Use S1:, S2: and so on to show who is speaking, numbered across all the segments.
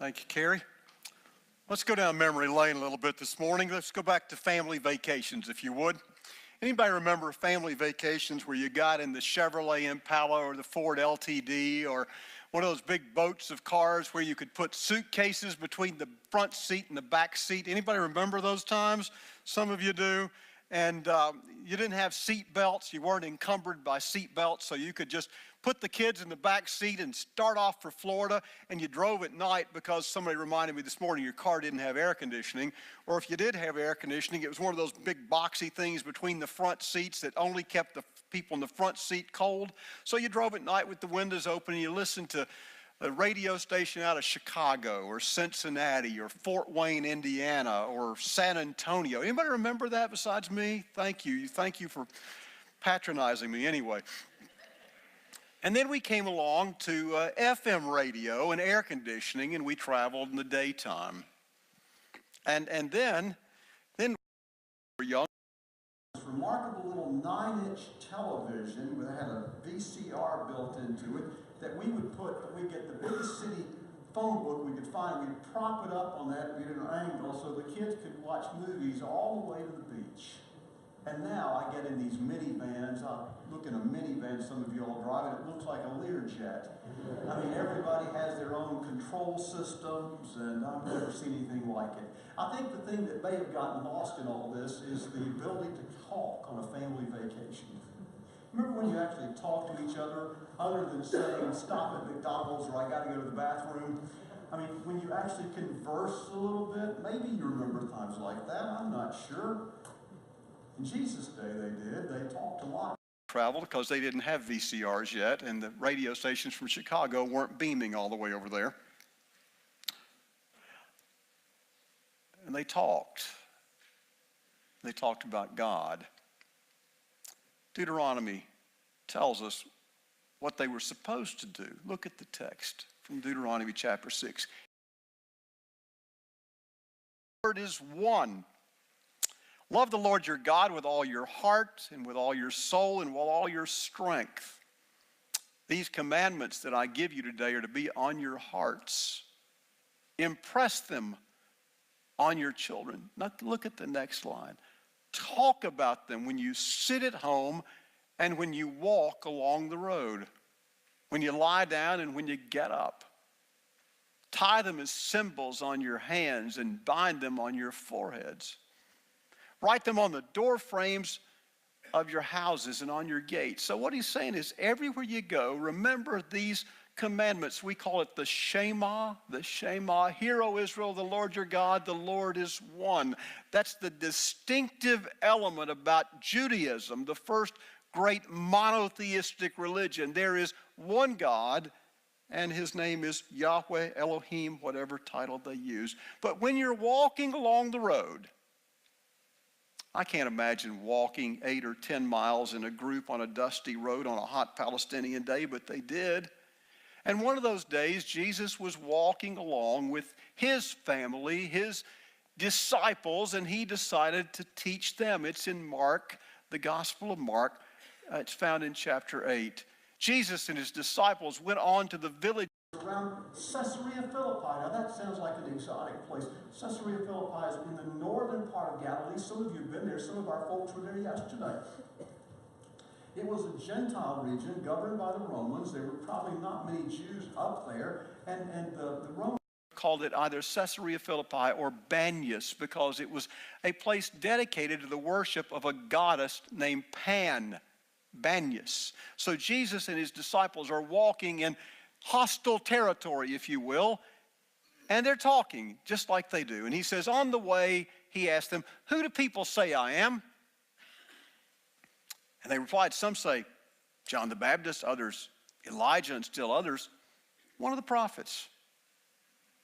S1: Thank you, Carrie. Let's go down memory lane a little bit this morning. Let's go back to family vacations, if you would. Anybody remember family vacations where you got in the Chevrolet Impala or the Ford LTD or one of those big boats of cars where you could put suitcases between the front seat and the back seat? Anybody remember those times? Some of you do. And you didn't have seat belts. You weren't encumbered by seat belts, so you could just put the kids in the back seat and start off for Florida, and you drove at night because somebody reminded me this morning your car didn't have air conditioning, or if you did have air conditioning, it was one of those big boxy things between the front seats that only kept the people in the front seat cold. So you drove at night with the windows open and you listened to a radio station out of Chicago or Cincinnati or Fort Wayne, Indiana or San Antonio. Anybody remember that besides me? Thank you. Thank you for patronizing me anyway. And then we came along to FM radio and air conditioning, and we traveled in the daytime. And then we were young.
S2: This remarkable little 9-inch television that had a VCR built into it that we would get the biggest city phone book we could find. We'd prop it up on that at an angle so the kids could watch movies all the way to the beach. And now I get in these minivans. I look in a minivan some of you all drive, and it looks like a Learjet. I mean, everybody has their own control systems, and I've never seen anything like it. I think the thing that may have gotten lost in all this is the ability to talk on a family vacation. Remember when you actually talk to each other than saying, stop at McDonald's or I got to go to the bathroom? I mean, when you actually converse a little bit, maybe you remember times like that. I'm not sure. In Jesus' day they did. They talked a lot.
S1: Traveled because they didn't have VCRs yet, and the radio stations from Chicago weren't beaming all the way over there. And they talked. They talked about God. Deuteronomy tells us what they were supposed to do. Look at the text from Deuteronomy chapter 6. The word is one. Love the Lord your God with all your heart and with all your soul and with all your strength. These commandments that I give you today are to be on your hearts. Impress them on your children. Now look at the next line. Talk about them when you sit at home and when you walk along the road, when you lie down and when you get up. Tie them as symbols on your hands and bind them on your foreheads. Write them on the door frames of your houses and on your gates. So what he's saying is everywhere you go, remember these commandments. We call it the Shema, the Shema. Hear, O Israel, the Lord your God, the Lord is one. That's the distinctive element about Judaism, the first great monotheistic religion. There is one God, and his name is Yahweh, Elohim, whatever title they use. But when you're walking along the road, I can't imagine walking 8 or 10 miles in a group on a dusty road on a hot Palestinian day, but they did. And one of those days, Jesus was walking along with his family, his disciples, and he decided to teach them. It's in Mark, the Gospel of Mark. It's found in chapter 8. Jesus and his disciples went on to the village
S2: around Caesarea Philippi. Now that sounds like an exotic place. Caesarea Philippi is in the northern part of Galilee. Some of you have been there. Some of our folks were there yesterday. It was a Gentile region governed by the Romans. There were probably not many Jews up there. And the Romans
S1: called it either Caesarea Philippi or Banias because it was a place dedicated to the worship of a goddess named Pan, Banias. So Jesus and his disciples are walking in hostile territory, if you will, and they're talking just like they do. And he says, on the way, he asked them, who do people say I am? And they replied, some say John the Baptist, others Elijah, and still others one of the prophets.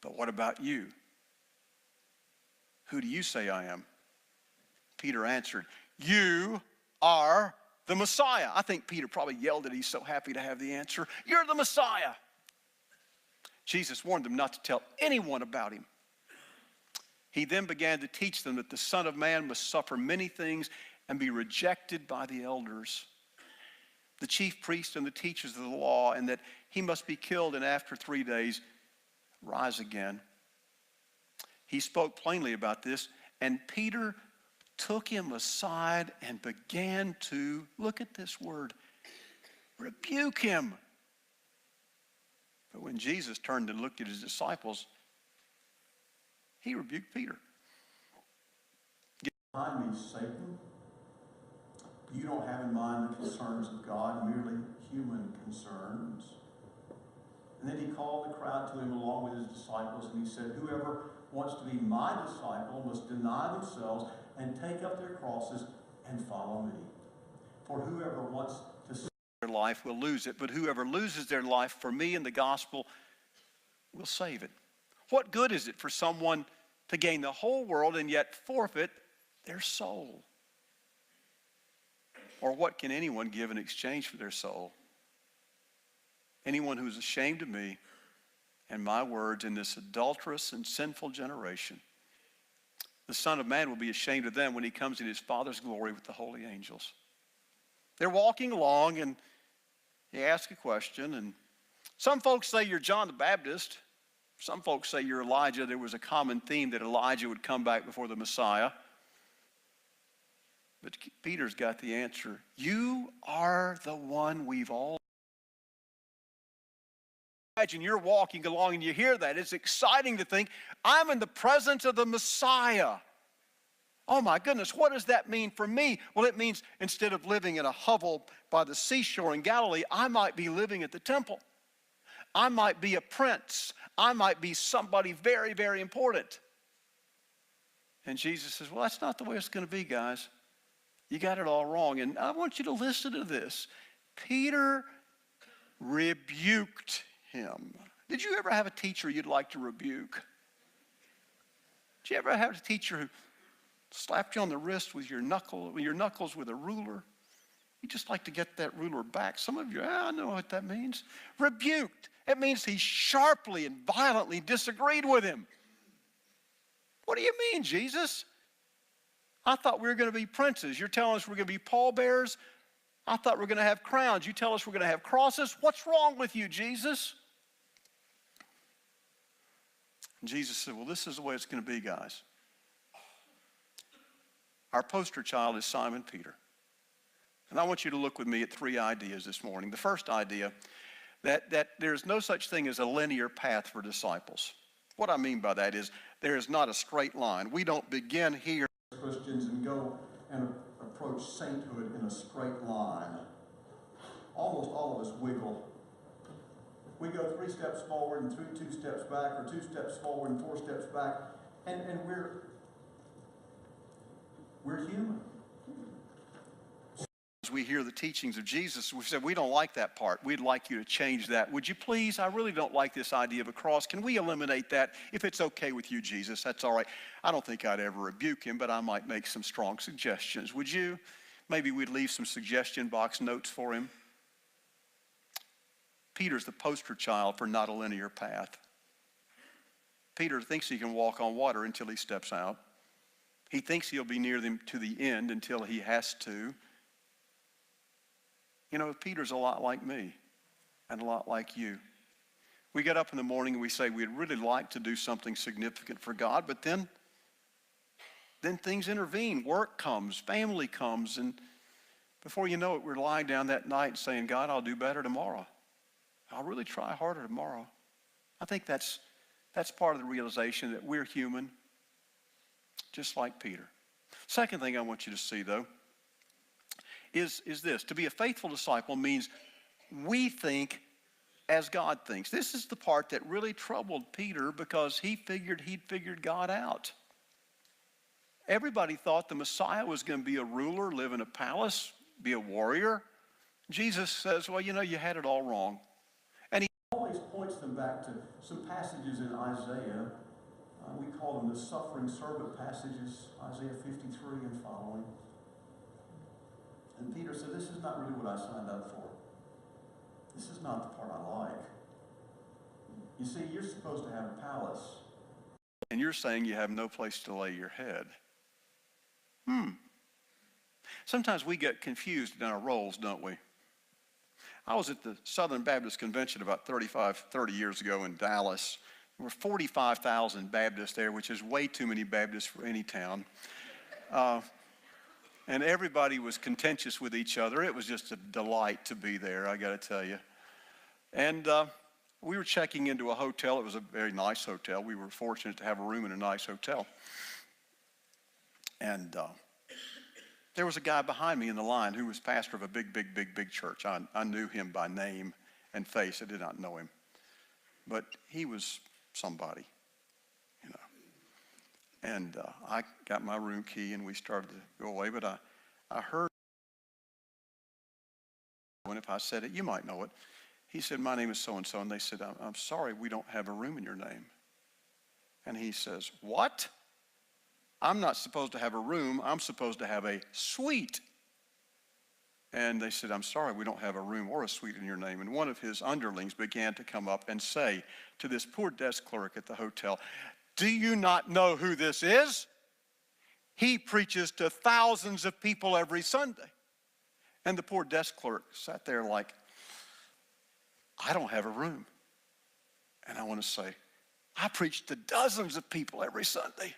S1: But what about you? Who do you say I am? Peter answered, you are the Messiah. I think Peter probably yelled it. He's so happy to have the answer. You're the Messiah. Jesus warned them not to tell anyone about him. He then began to teach them that the Son of Man must suffer many things and be rejected by the elders, the chief priests and the teachers of the law, and that he must be killed and after 3 days rise again. he spoke plainly about this, and Peter took him aside and began to, look at this word, rebuke him. But when Jesus turned and looked at his disciples, he rebuked Peter.
S2: Behind me, Satan. You don't have in mind the concerns of God, merely human concerns. And then he called the crowd to him along with his disciples, and he said, whoever wants to be my disciple must deny themselves and take up their crosses and follow me. For whoever wants to save
S1: their life will lose it, but whoever loses their life for me and the gospel will save it. What good is it for someone to gain the whole world and yet forfeit their soul? Or what can anyone give in exchange for their soul? Anyone who is ashamed of me and my words in this adulterous and sinful generation, the Son of Man will be ashamed of them when he comes in his Father's glory with the holy angels. They're walking along, and he asks a question, and some folks say you're John the Baptist. Some folks say you're Elijah. There was a common theme that Elijah would come back before the Messiah. But Peter's got the answer. You are the one we've all. Imagine you're walking along and you hear that. It's exciting to think, I'm in the presence of the Messiah. Oh my goodness, what does that mean for me? Well, it means instead of living in a hovel by the seashore in Galilee, I might be living at the temple. I might be a prince. I might be somebody very, very important. And Jesus says, well, that's not the way it's going to be, guys. You got it all wrong. And I want you to listen to this. Peter rebuked him. Did you ever have a teacher you'd like to rebuke? Did you ever have a teacher who slapped you on the wrist with your knuckles with a ruler? You just like to get that ruler back. Some of you, I know what that means. Rebuked. It means he sharply and violently disagreed with him. What do you mean, Jesus? I thought we were going to be princes. You're telling us we're going to be pallbearers? I thought we were going to have crowns. You tell us we're going to have crosses? What's wrong with you, Jesus? And Jesus said, well, this is the way it's going to be, guys. Our poster child is Simon Peter. And I want you to look with me at three ideas this morning. The first idea, that there's no such thing as a linear path for disciples. What I mean by that is there is not a straight line. We don't begin here.
S2: Christians and go and approach sainthood in a straight line. Almost all of us wiggle. We go 3 steps forward and 2 steps back, or 2 steps forward and 4 steps back, and we're human.
S1: As we hear the teachings of Jesus, we said, we don't like that part. We'd like you to change that. Would you please? I really don't like this idea of a cross. Can we eliminate that? If it's okay with you, Jesus, that's all right. I don't think I'd ever rebuke him, but I might make some strong suggestions. Would you? Maybe we'd leave some suggestion box notes for him. Peter's the poster child for not a linear path. Peter thinks he can walk on water until he steps out. He thinks he'll be near them to the end until he has to. You know, Peter's a lot like me and a lot like you. We get up in the morning and we say we'd really like to do something significant for God, but then things intervene. Work comes, family comes, and before you know it, we're lying down that night saying, God, I'll do better tomorrow. I'll really try harder tomorrow. I think that's part of the realization that we're human, just like Peter. Second thing I want you to see, though, is this. To be a faithful disciple means we think as God thinks. This is the part that really troubled Peter because he figured he'd figured God out. Everybody thought the Messiah was going to be a ruler, live in a palace, be a warrior. Jesus says, well, you know, you had it all wrong. And he
S2: always points them back to some passages in Isaiah. We call them the suffering servant passages, Isaiah 53 and following. And Peter said, this is not really what I signed up for. This is not the part I like. You see, you're supposed to have a palace.
S1: And you're saying you have no place to lay your head. Sometimes we get confused in our roles, don't we? I was at the Southern Baptist Convention about 30 years ago in Dallas. There were 45,000 Baptists there, which is way too many Baptists for any town. And everybody was contentious with each other. It was just a delight to be there, I got to tell you. And we were checking into a hotel. It was a very nice hotel. We were fortunate to have a room in a nice hotel. And there was a guy behind me in the line who was pastor of a big church. I knew him by name and face. I did not know him. But he was somebody, you know. And I got my room key and we started to go away. But I heard, and if I said it, you might know it. He said, my name is so-and-so. And they said, I'm sorry, we don't have a room in your name. And he says, what? I'm not supposed to have a room. I'm supposed to have a suite. And they said, I'm sorry, we don't have a room or a suite in your name. And one of his underlings began to come up and say to this poor desk clerk at the hotel, do you not know who this is? He preaches to thousands of people every Sunday. And the poor desk clerk sat there like, I don't have a room. And I want to say, I preach to dozens of people every Sunday,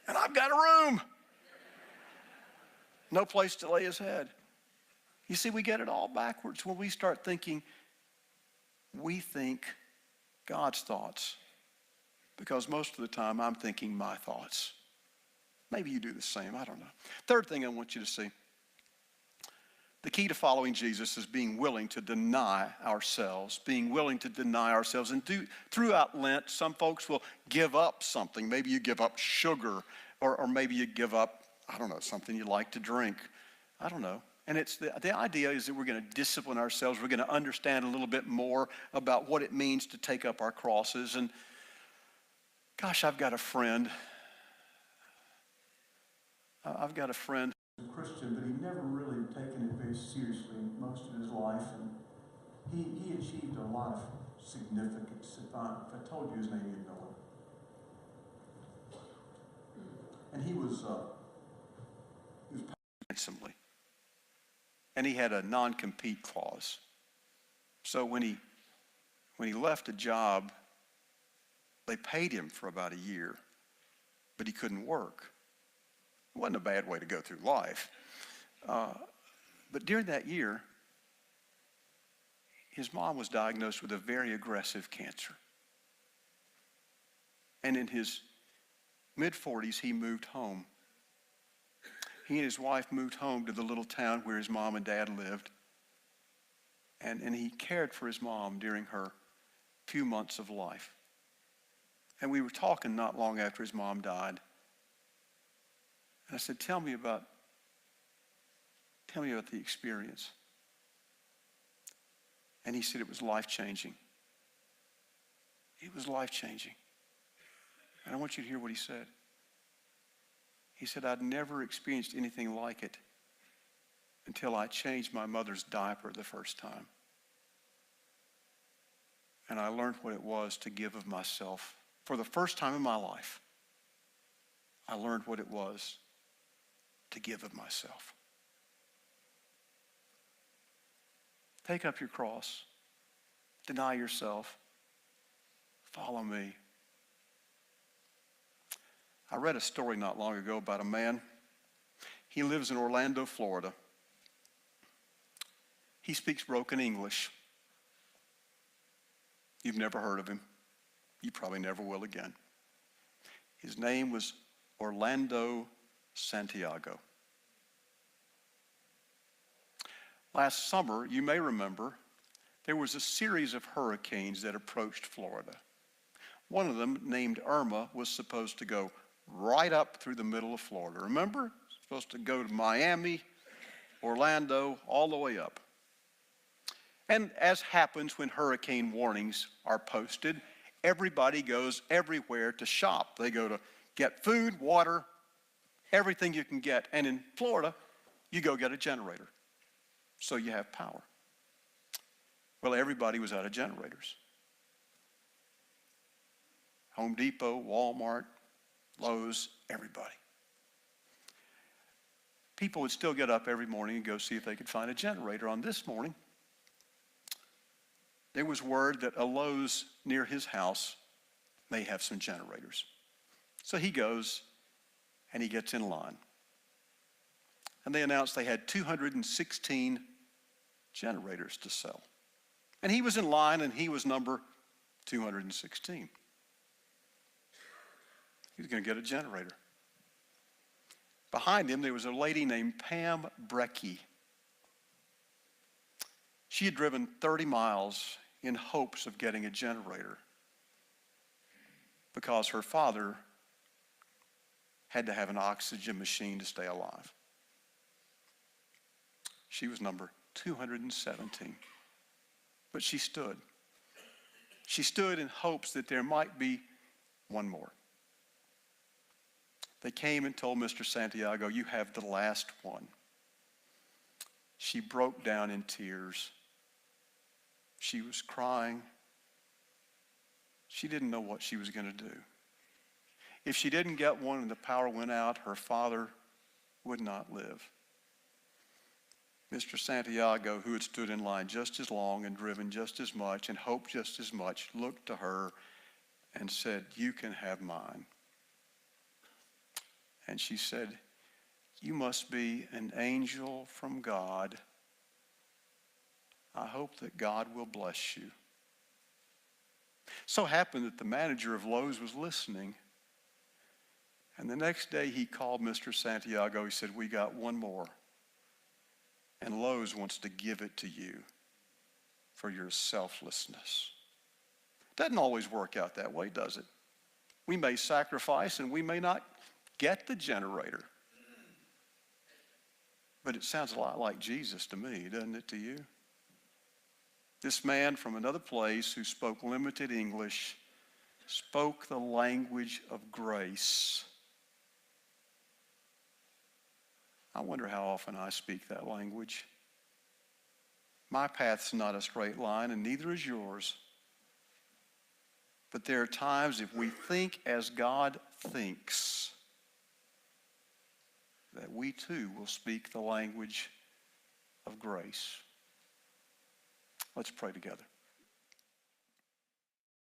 S1: and I've got a room. No place to lay his head. You see, we get it all backwards when we start thinking, we think God's thoughts, because most of the time I'm thinking my thoughts. Maybe you do the same, I don't know. Third thing I want you to see. The key to following Jesus is being willing to deny ourselves, being willing to deny ourselves. And throughout Lent, some folks will give up something. Maybe you give up sugar, or maybe you give up, I don't know, something you like to drink. I don't know. And it's the idea is that we're going to discipline ourselves. We're going to understand a little bit more about what it means to take up our crosses. And gosh, I've got a friend.
S2: A Christian, but he never really taken it very seriously most of his life, and he achieved a lot of significance. If I told you his name, you'd know it. And he was
S1: handsomely, and he had a non-compete clause. So when he left a job, they paid him for about a year, but he couldn't work. It wasn't a bad way to go through life. But during that year, his mom was diagnosed with a very aggressive cancer. And in his mid-40s, he moved home. He and his wife moved home to the little town where his mom and dad lived. And he cared for his mom during her few months of life. And we were talking not long after his mom died. And I said, tell me about the experience. And he said it was life-changing. It was life-changing. And I want you to hear what he said. He said, I'd never experienced anything like it until I changed my mother's diaper the first time. And I learned what it was to give of myself. For the first time in my life, I learned what it was to give of myself. Take up your cross. Deny yourself. Follow me. I read a story not long ago about a man. He lives in Orlando, Florida. He speaks broken English. You've never heard of him. You probably never will again. His name was Orlando Santiago. Last summer, you may remember, there was a series of hurricanes that approached Florida. One of them, named Irma, was supposed to go right up through the middle of Florida. Remember? Supposed to go to Miami, Orlando, all the way up. And as happens when hurricane warnings are posted, everybody goes everywhere to shop. They go to get food, water, everything you can get. And in Florida, you go get a generator so you have power. Well, everybody was out of generators. Home Depot, Walmart, Lowe's, everybody. People would still get up every morning and go see if they could find a generator. On this morning, there was word that a Lowe's near his house may have some generators. So he goes and he gets in line. And they announced they had 216 generators to sell. And he was in line and he was number 216. He was going to get a generator. Behind him, there was a lady named Pam Brecky. She had driven 30 miles in hopes of getting a generator because her father had to have an oxygen machine to stay alive. She was number 217. But she stood. She stood in hopes that there might be one more. They came and told Mr. Santiago, "You have the last one." She broke down in tears. She was crying. She didn't know what she was going to do. If she didn't get one and the power went out, her father would not live. Mr. Santiago, who had stood in line just as long and driven just as much and hoped just as much, looked to her and said, "You can have mine." And she said, "You must be an angel from God. I hope that God will bless you." So happened that the manager of Lowe's was listening. And the next day he called Mr. Santiago. He said, "We got one more. And Lowe's wants to give it to you for your selflessness." Doesn't always work out that way, does it? We may sacrifice and we may not get the generator. But it sounds a lot like Jesus to me, doesn't it to you? This man from another place who spoke limited English spoke the language of grace. I wonder how often I speak that language. My path's not a straight line, and neither is yours. But there are times if we think as God thinks, that we too will speak the language of grace. Let's pray together.